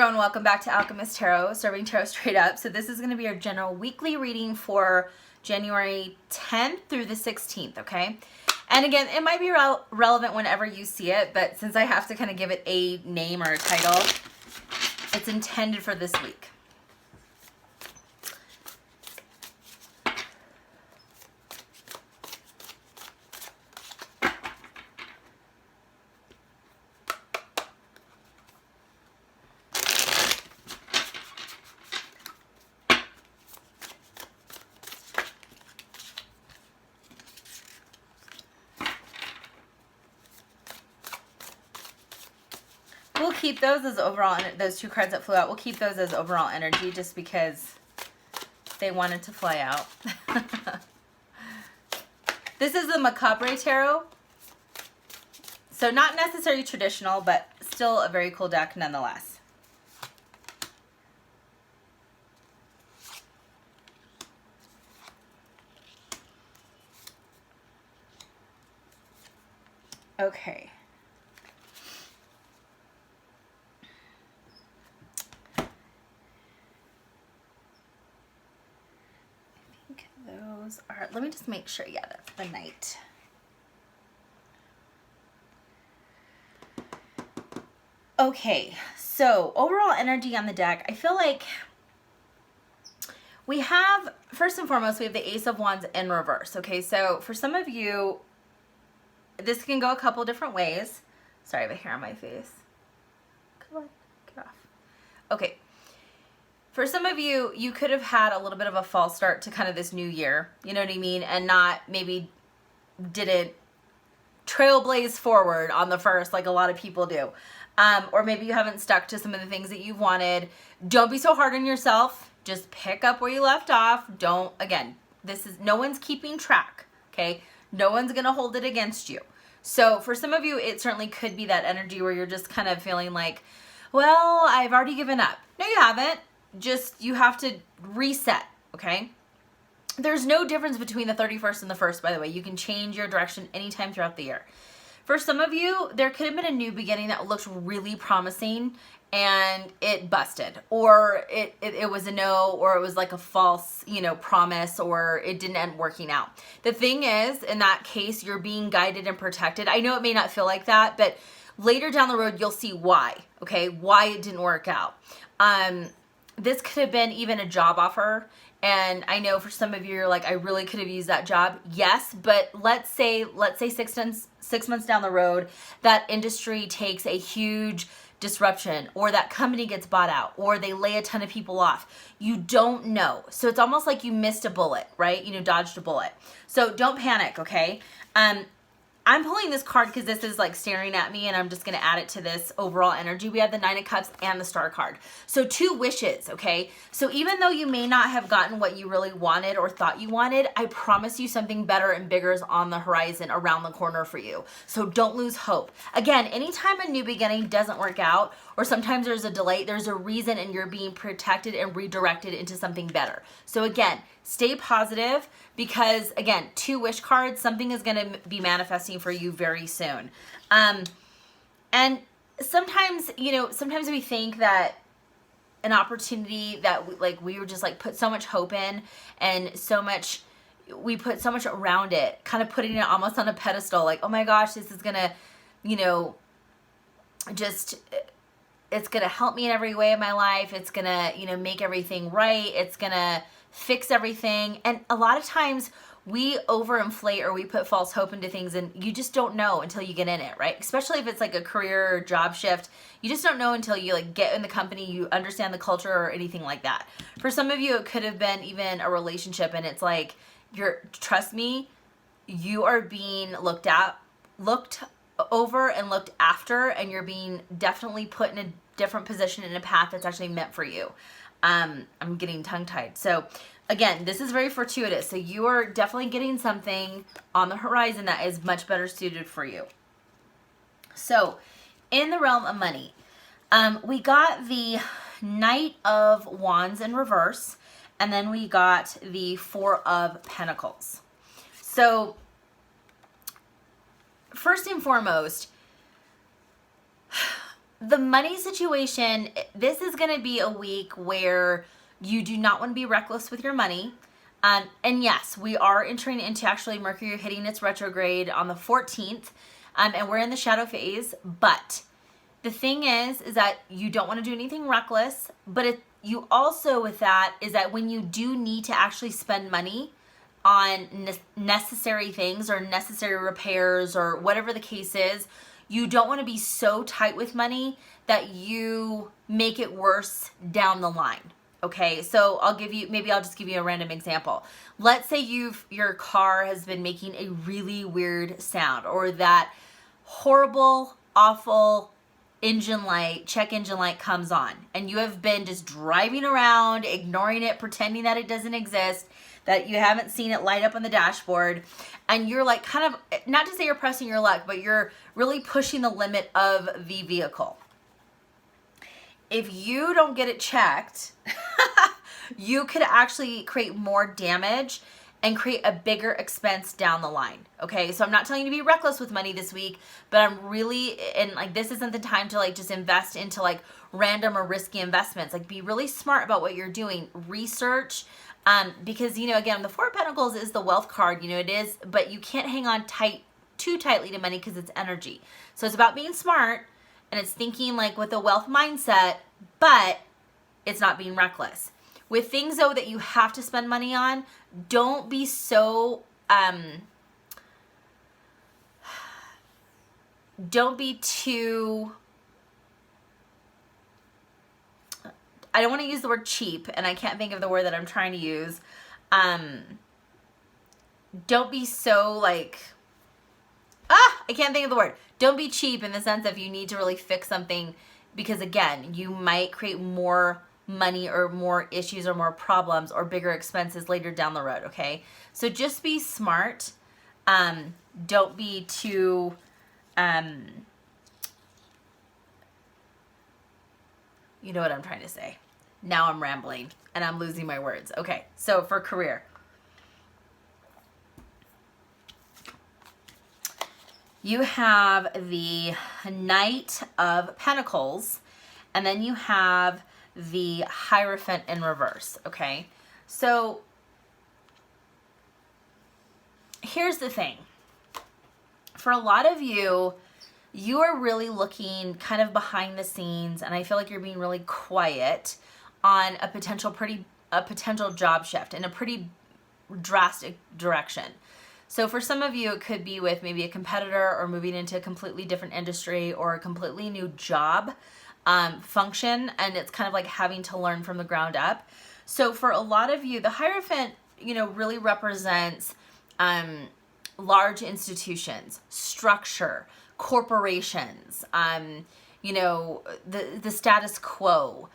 everyone, welcome back to Owlchemist Tarot, serving tarot straight up. So this is going to be our general weekly reading for January 10th through the 16th, okay? And again, it might be relevant whenever you see it, but since I have to kind of give it a name or a title, it's intended for this week. We'll keep those as overall, those two cards that flew out, we'll keep those as overall energy just because they wanted to fly out. This is the MERCURY Tarot. So not necessarily traditional, but still a very cool deck nonetheless. Okay. Those are, let me just make sure, yeah, that's the Knight. Okay, so overall energy on the deck, I feel like we have, first and foremost, we have the Ace of Wands in reverse, okay? So for some of you, this can go a couple different ways. Sorry, I have a hair on my face. Come on, get off. Okay. For some of you, you could have had a little bit of a false start to kind of this new year, you know what I mean? And not, maybe didn't trailblaze forward on the first like a lot of people do. Or maybe you haven't stuck to some of the things that you've wanted. Don't be so hard on yourself. Just pick up where you left off. Don't, again, this is, no one's keeping track, okay? No one's gonna hold it against you. So for some of you, it certainly could be that energy where you're just kind of feeling like, well, I've already given up. No, you haven't. Just, you have to reset, okay? There's no difference between the 31st and the 1st, by the way. You can change your direction anytime throughout the year. For some of you, there could have been a new beginning that looked really promising and it busted, or it was a no, or it was like a false, you know, promise, or it didn't end working out. The thing is, in that case, you're being guided and protected. I know it may not feel like that, but later down the road, you'll see why, okay? Why it didn't work out. This could have been even a job offer. And I know for some of you, you're like, I really could have used that job. Yes, but let's say 6 months down the road, that industry takes a huge disruption, or that company gets bought out, or they lay a ton of people off. You don't know. So it's almost like you missed a bullet, right? You know, dodged a bullet. So don't panic, okay? I'm pulling this card because this is like staring at me, and I'm just going to add it to this overall energy. We have the Nine of Cups and the Star card. So 2 wishes, okay? So even though you may not have gotten what you really wanted or thought you wanted, I promise you something better and bigger is on the horizon, around the corner for you. So don't lose hope. Again, anytime a new beginning doesn't work out, or sometimes there's a delay, there's a reason, and you're being protected and redirected into something better. So again, stay positive, because again, 2 wish cards, something is going to be manifesting for you very soon. And sometimes, you know, sometimes we think that an opportunity that we were just like put so much hope in, and so much, we put so much around it, kind of putting it almost on a pedestal, like, oh my gosh, this is gonna, you know, just, it's gonna help me in every way of my life. It's gonna, you know, make everything right. It's gonna fix everything. And a lot of times we overinflate, or we put false hope into things, and you just don't know until you get in it, right? Especially if it's like a career or job shift. You just don't know until you like get in the company, you understand the culture or anything like that. For some of you, it could have been even a relationship, and it's like, trust me, you are being looked over and looked after, and you're being definitely put in a different position, in a path that's actually meant for you. I'm getting tongue-tied. So again, this is very fortuitous. So you are definitely getting something on the horizon that is much better suited for you. So in the realm of money, we got the Knight of Wands in reverse, and then we got the 4 of Pentacles. So first and foremost, the money situation, this is going to be a week where you do not want to be reckless with your money. And yes, we are entering into actually Mercury hitting its retrograde on the 14th, and we're in the shadow phase. But the thing is that you don't want to do anything reckless, but you also with that is that when you do need to actually spend money on necessary things or necessary repairs or whatever the case is, you don't want to be so tight with money that you make it worse down the line. Okay, so I'll just give you a random example. Let's say your car has been making a really weird sound, or that horrible, awful check engine light comes on, and you have been just driving around, ignoring it, pretending that it doesn't exist, that you haven't seen it light up on the dashboard, and you're like kind of, not to say you're pressing your luck, but you're really pushing the limit of the vehicle. If you don't get it checked, you could actually create more damage and create a bigger expense down the line. Okay, so I'm not telling you to be reckless with money this week, but I'm really, and like this isn't the time to like just invest into like random or risky investments. Like be really smart about what you're doing. Research, because again, the Four of Pentacles is the wealth card. It is, but you can't hang on too tightly to money because it's energy. So it's about being smart. And it's thinking like with a wealth mindset, but it's not being reckless. With things though that you have to spend money on, don't be so, don't be too, I don't want to use the word cheap, and I can't think of the word that I'm trying to use. Don't be so like, I can't think of the word. Don't be cheap in the sense of you need to really fix something, because again, you might create more money or more issues or more problems or bigger expenses later down the road, okay? So just be smart. Don't be too, you know what I'm trying to say. Now I'm rambling and I'm losing my words. Okay, so for career. You have the Knight of Pentacles, and then you have the Hierophant in reverse, okay? So here's the thing. For a lot of you, you are really looking kind of behind the scenes, and I feel like you're being really quiet on a potential job shift in a pretty drastic direction. So for some of you, it could be with maybe a competitor or moving into a completely different industry or a completely new job function, and it's kind of like having to learn from the ground up. So for a lot of you, the Hierophant, really represents large institutions, structure, corporations, the status quo,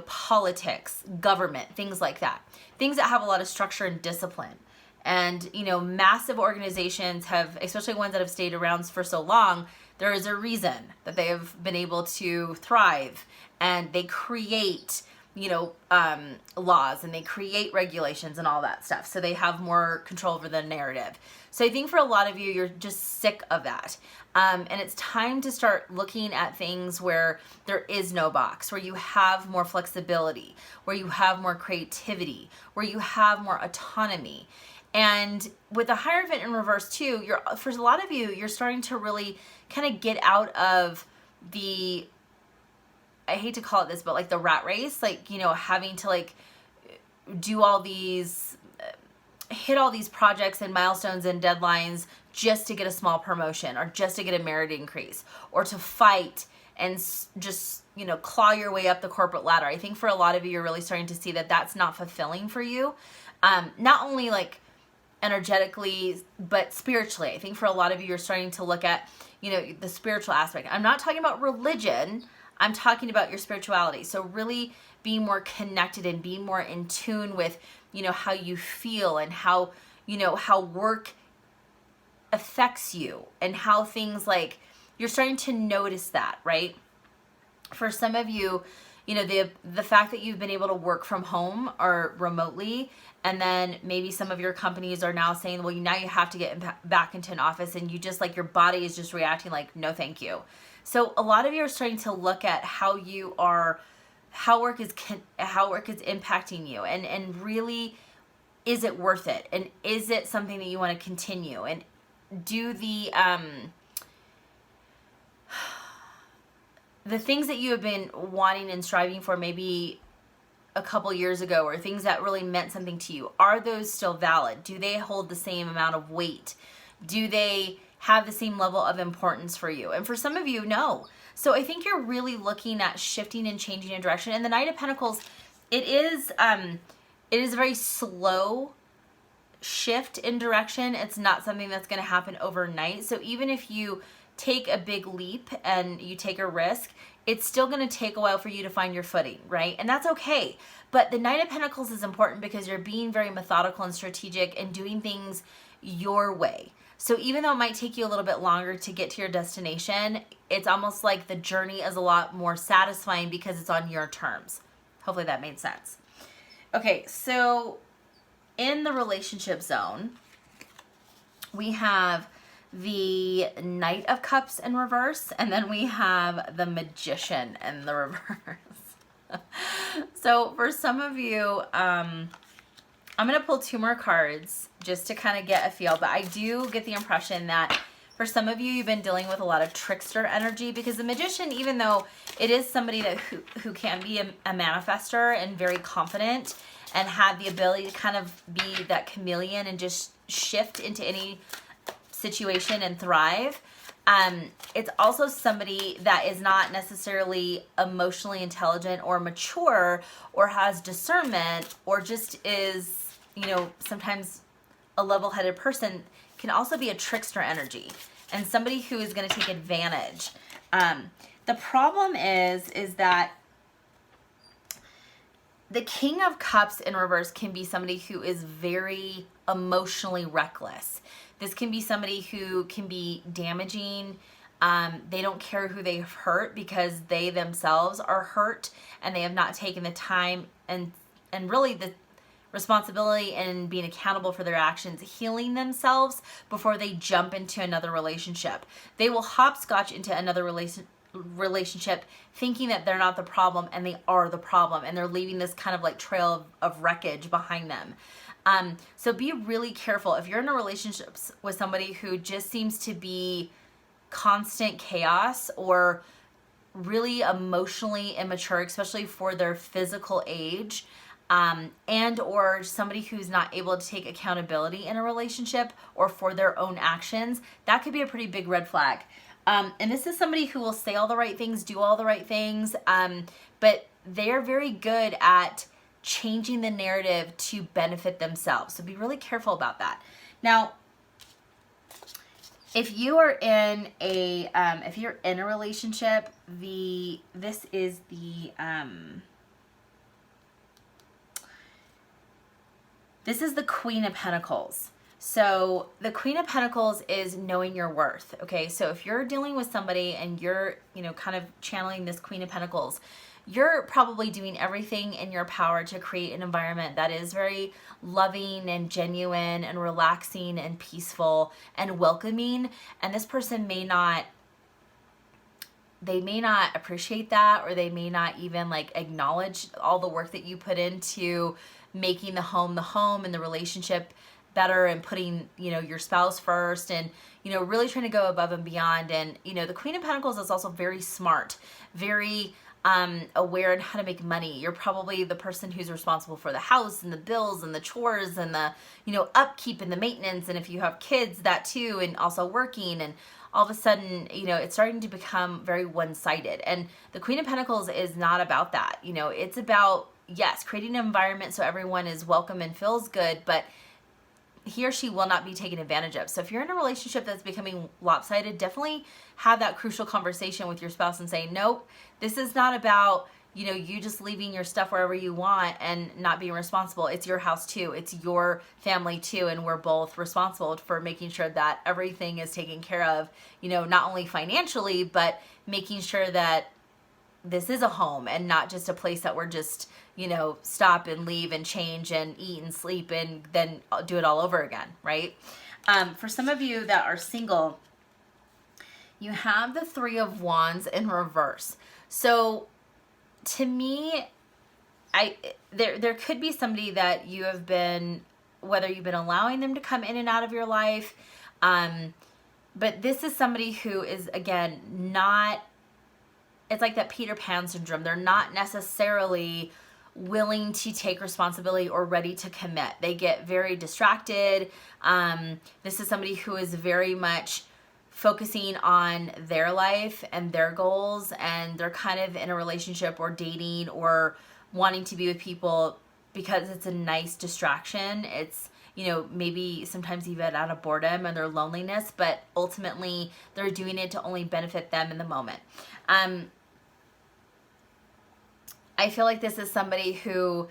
politics, government, things like that. Things that have a lot of structure and discipline. And, massive organizations have, especially ones that have stayed around for so long, there is a reason that they have been able to thrive, and they create, laws, and they create regulations and all that stuff. So they have more control over the narrative. So I think for a lot of you, you're just sick of that. And it's time to start looking at things where there is no box, where you have more flexibility, where you have more creativity, where you have more autonomy. And with the Hierophant in reverse too, for a lot of you, you're starting to really kind of get out of the, I hate to call it this, but like the rat race, like, having to like do all these, hit all these projects and milestones and deadlines just to get a small promotion or just to get a merit increase or to fight and just, claw your way up the corporate ladder. I think for a lot of you, you're really starting to see that that's not fulfilling for you. Not only like energetically, but spiritually. I think for a lot of you, you're starting to look at, the spiritual aspect. I'm not talking about religion. I'm talking about your spirituality. So really being more connected and being more in tune with, how you feel and how, how work affects you and how things like, you're starting to notice that, right? For some of you, the fact that you've been able to work from home or remotely, and then maybe some of your companies are now saying, well, now you have to get back into an office, and you just like your body is just reacting like, no, thank you. So a lot of you are starting to look at how work is impacting you, and really, is it worth it? And is it something that you want to continue? And do the things that you have been wanting and striving for maybe a couple years ago, or things that really meant something to you, are those still valid? Do they hold the same amount of weight? Do they have the same level of importance for you? And for some of you, no. So I think you're really looking at shifting and changing in direction. And the Knight of Pentacles, it is a very slow shift in direction. It's not something that's going to happen overnight. So even if you take a big leap and you take a risk, it's still going to take a while for you to find your footing, right? And that's okay. But the Knight of Pentacles is important because you're being very methodical and strategic and doing things your way. So even though it might take you a little bit longer to get to your destination, it's almost like the journey is a lot more satisfying because it's on your terms. Hopefully that made sense. Okay, so in the relationship zone, we have the Knight of Cups in reverse, and then we have the Magician in the reverse. So for some of you, I'm going to pull 2 more cards just to kind of get a feel, but I do get the impression that for some of you, you've been dealing with a lot of trickster energy, because the Magician, even though it is somebody that who can be a manifester and very confident and have the ability to kind of be that chameleon and just shift into any situation and thrive, it's also somebody that is not necessarily emotionally intelligent or mature or has discernment, or just is, you know, sometimes a level-headed person can also be a trickster energy and somebody who is going to take advantage. The problem is that the King of Cups in reverse can be somebody who is very emotionally reckless. This can be somebody who can be damaging. They don't care who they've hurt because they themselves are hurt and they have not taken the time and really the responsibility and being accountable for their actions, healing themselves before they jump into another relationship. They will hopscotch into another relationship thinking that they're not the problem, and they are the problem, and they're leaving this kind of like trail of wreckage behind them. So be really careful. If you're in a relationship with somebody who just seems to be constant chaos or really emotionally immature, especially for their physical age, and or somebody who's not able to take accountability in a relationship or for their own actions, that could be a pretty big red flag. And this is somebody who will say all the right things, do all the right things, but they're very good at changing the narrative to benefit themselves. So be really careful about that. Now, if you are in a relationship, this is the Queen of Pentacles. So the Queen of Pentacles is knowing your worth. Okay, so if you're dealing with somebody and you're, you know, kind of channeling this Queen of Pentacles, you're probably doing everything in your power to create an environment that is very loving and genuine and relaxing and peaceful and welcoming. And this person may not appreciate that, or they may not even like acknowledge all the work that you put into making the home and the relationship better, and putting, you know, your spouse first, and, you know, really trying to go above and beyond. And, you know, the Queen of Pentacles is also very smart, very aware on how to make money. You're probably the person who's responsible for the house and the bills and the chores and the, you know, upkeep and the maintenance. And if you have kids, that too, and also working, and all of a sudden, you know, it's starting to become very one-sided. And the Queen of Pentacles is not about that. You know, it's about, yes, creating an environment so everyone is welcome and feels good, but he or she will not be taken advantage of. So if you're in a relationship that's becoming lopsided, definitely have that crucial conversation with your spouse and say, nope, this is not about, you know, you just leaving your stuff wherever you want and not being responsible. It's your house too. It's your family too. And we're both responsible for making sure that everything is taken care of, you know, not only financially, but making sure that this is a home and not just a place that we're just, you know, stop and leave and change and eat and sleep and then do it all over again, right? For some of you that are single, You have the Three of Wands in reverse. So to me, there could be somebody that you have been, whether you've been allowing them to come in and out of your life, but this is somebody who is, again, not, it's like that Peter Pan syndrome. They're not necessarily willing to take responsibility or ready to commit. They get very distracted. This is somebody who is very much focusing on their life and their goals, and they're kind of in a relationship or dating or wanting to be with people because it's a nice distraction. It's, you know, maybe sometimes even out of boredom and their loneliness, but ultimately they're doing it to only benefit them in the moment. I feel like this is somebody who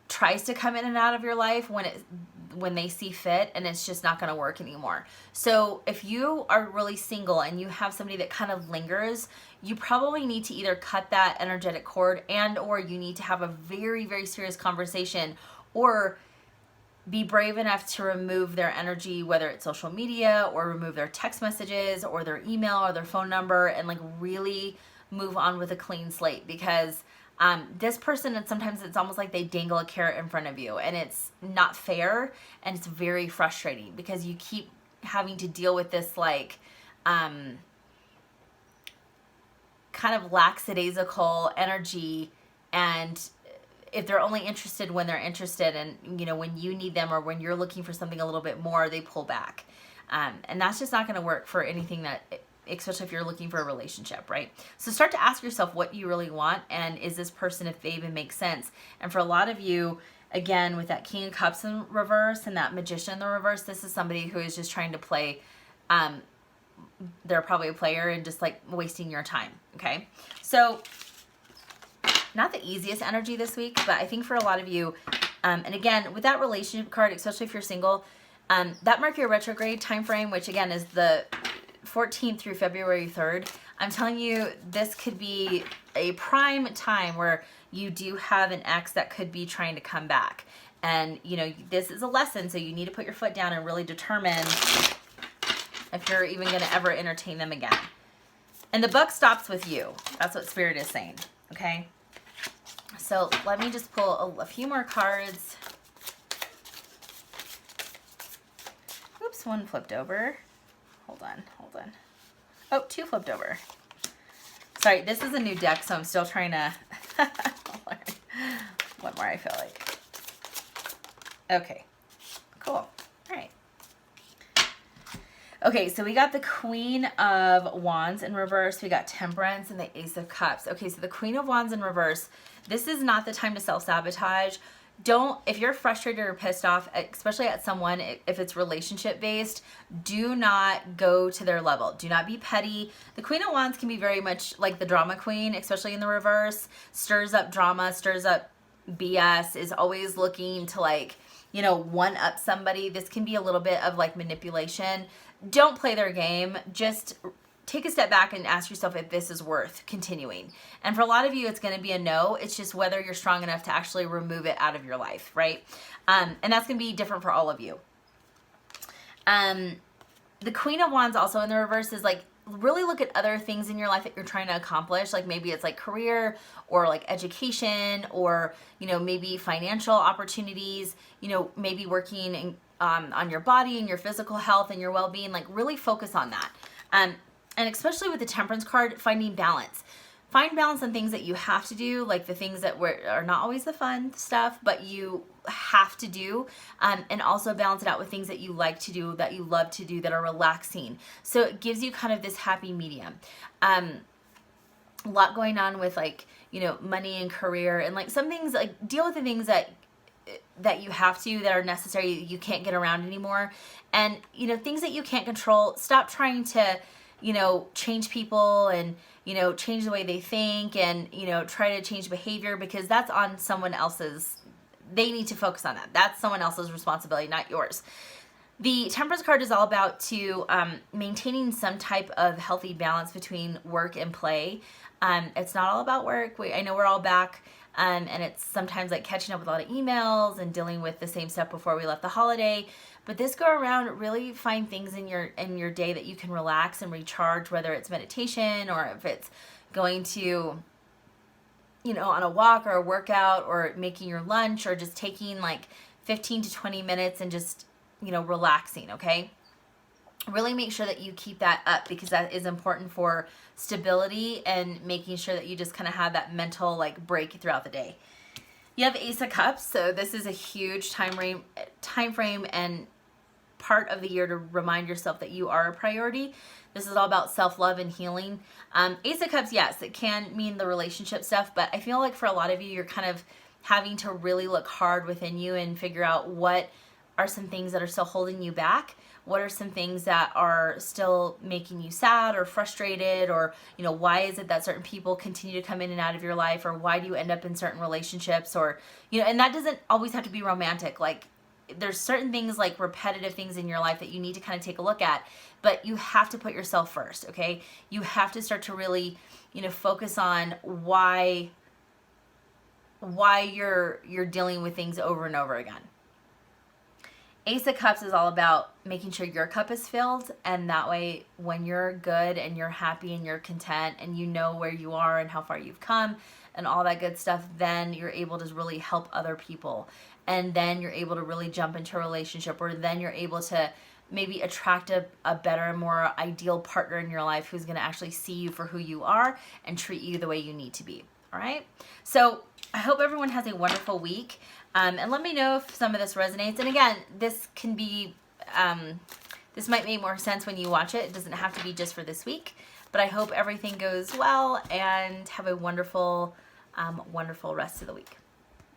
tries to come in and out of your life when they see fit, and it's just not going to work anymore. So if you are really single and you have somebody that kind of lingers, you probably need to either cut that energetic cord, and or you need to have a very, very serious conversation, or be brave enough to remove their energy, whether it's social media or remove their text messages or their email or their phone number, and like really move on with a clean slate. Because this person, and sometimes it's almost like they dangle a carrot in front of you, and it's not fair, and it's very frustrating because you keep having to deal with this like kind of lackadaisical energy, and if they're only interested when they're interested, and you know, when you need them or when you're looking for something a little bit more, they pull back, and that's just not going to work for anything that, especially if you're looking for a relationship, right? So start to ask yourself what you really want, and is this person, if they even make sense. And for a lot of you, again, with that King of Cups in reverse and that Magician in the reverse, this is somebody who is just trying to play, they're probably a player and just like wasting your time, okay? So not the easiest energy this week, but I think for a lot of you, and again, with that relationship card, especially if you're single, that Mercury retrograde time frame, which again is the 14th through February 3rd, I'm telling you, this could be a prime time where you do have an ex that could be trying to come back. And, you know, this is a lesson, so you need to put your foot down and really determine if you're even going to ever entertain them again. And the buck stops with you. That's what Spirit is saying, okay? So let me just pull a few more cards. Oops, one flipped over. Hold on. Oh, two flipped over. Sorry, this is a new deck, so I'm still trying to learn what more I feel like. Okay, cool. All right. Okay, so we got the Queen of Wands in reverse. We got Temperance and the Ace of Cups. Okay, so the Queen of Wands in reverse. This is not the time to self-sabotage. If you're frustrated or pissed off, especially at someone, if it's relationship based, do not go to their level. Do not be petty. The Queen of Wands can be very much like the drama queen, especially in the reverse. Stirs up drama, stirs up BS, is always looking to like, you know, one up somebody. This can be a little bit of like manipulation. Don't play their game. Just take a step back and ask yourself if this is worth continuing. And for a lot of you, it's going to be a no. It's just whether you're strong enough to actually remove it out of your life, right? And that's going to be different for all of you. The Queen of Wands also in the reverse is like, really look at other things in your life that you're trying to accomplish. Like maybe it's like career or like education, or, you know, maybe financial opportunities, you know, maybe working in, on your body and your physical health and your well-being. Like really focus on that. And especially with the Temperance card, finding balance. Find balance on things that you have to do, like the things that are not always the fun stuff, but you have to do, and also balance it out with things that you like to do, that you love to do, that are relaxing. So it gives you kind of this happy medium. A lot going on with like, you know, money and career, and like some things, like deal with the things that you have to, that are necessary, you can't get around anymore. And, you know, things that you can't control, stop trying to, you know, change people and, you know, change the way they think and, you know, try to change behavior, because that's on someone else's, they need to focus on that. That's someone else's responsibility, not yours. The Temperance card is all about maintaining some type of healthy balance between work and play. It's not all about work. I know we're all back And it's sometimes like catching up with a lot of emails and dealing with the same stuff before we left the holiday. But this go around, really find things in your day that you can relax and recharge, whether it's meditation or if it's going to, you know, on a walk or a workout or making your lunch or just taking like 15 to 20 minutes and just, you know, relaxing, okay? Really make sure that you keep that up because that is important for stability and making sure that you just kind of have that mental like break throughout the day. You have Ace of Cups, so this is a huge time frame and part of the year to remind yourself that you are a priority. This is all about self-love and healing. Ace of Cups, yes, it can mean the relationship stuff, but I feel like for a lot of you, you're kind of having to really look hard within you and figure out what are some things that are still holding you back. What are some things that are still making you sad or frustrated, or, you know, why is it that certain people continue to come in and out of your life, or why do you end up in certain relationships, or, you know, and that doesn't always have to be romantic. Like, there's certain things like repetitive things in your life that you need to kind of take a look at, but you have to put yourself first, okay? You have to start to really, you know, focus on why you're dealing with things over and over again. Ace of Cups is all about making sure your cup is filled, and that way when you're good and you're happy and you're content and you know where you are and how far you've come and all that good stuff, then you're able to really help other people. And then you're able to really jump into a relationship, or then you're able to maybe attract a better, more ideal partner in your life who's going to actually see you for who you are and treat you the way you need to be. All right? So I hope everyone has a wonderful week. And let me know if some of this resonates. And again, this can be, this might make more sense when you watch it. It doesn't have to be just for this week. But I hope everything goes well and have a wonderful, wonderful rest of the week.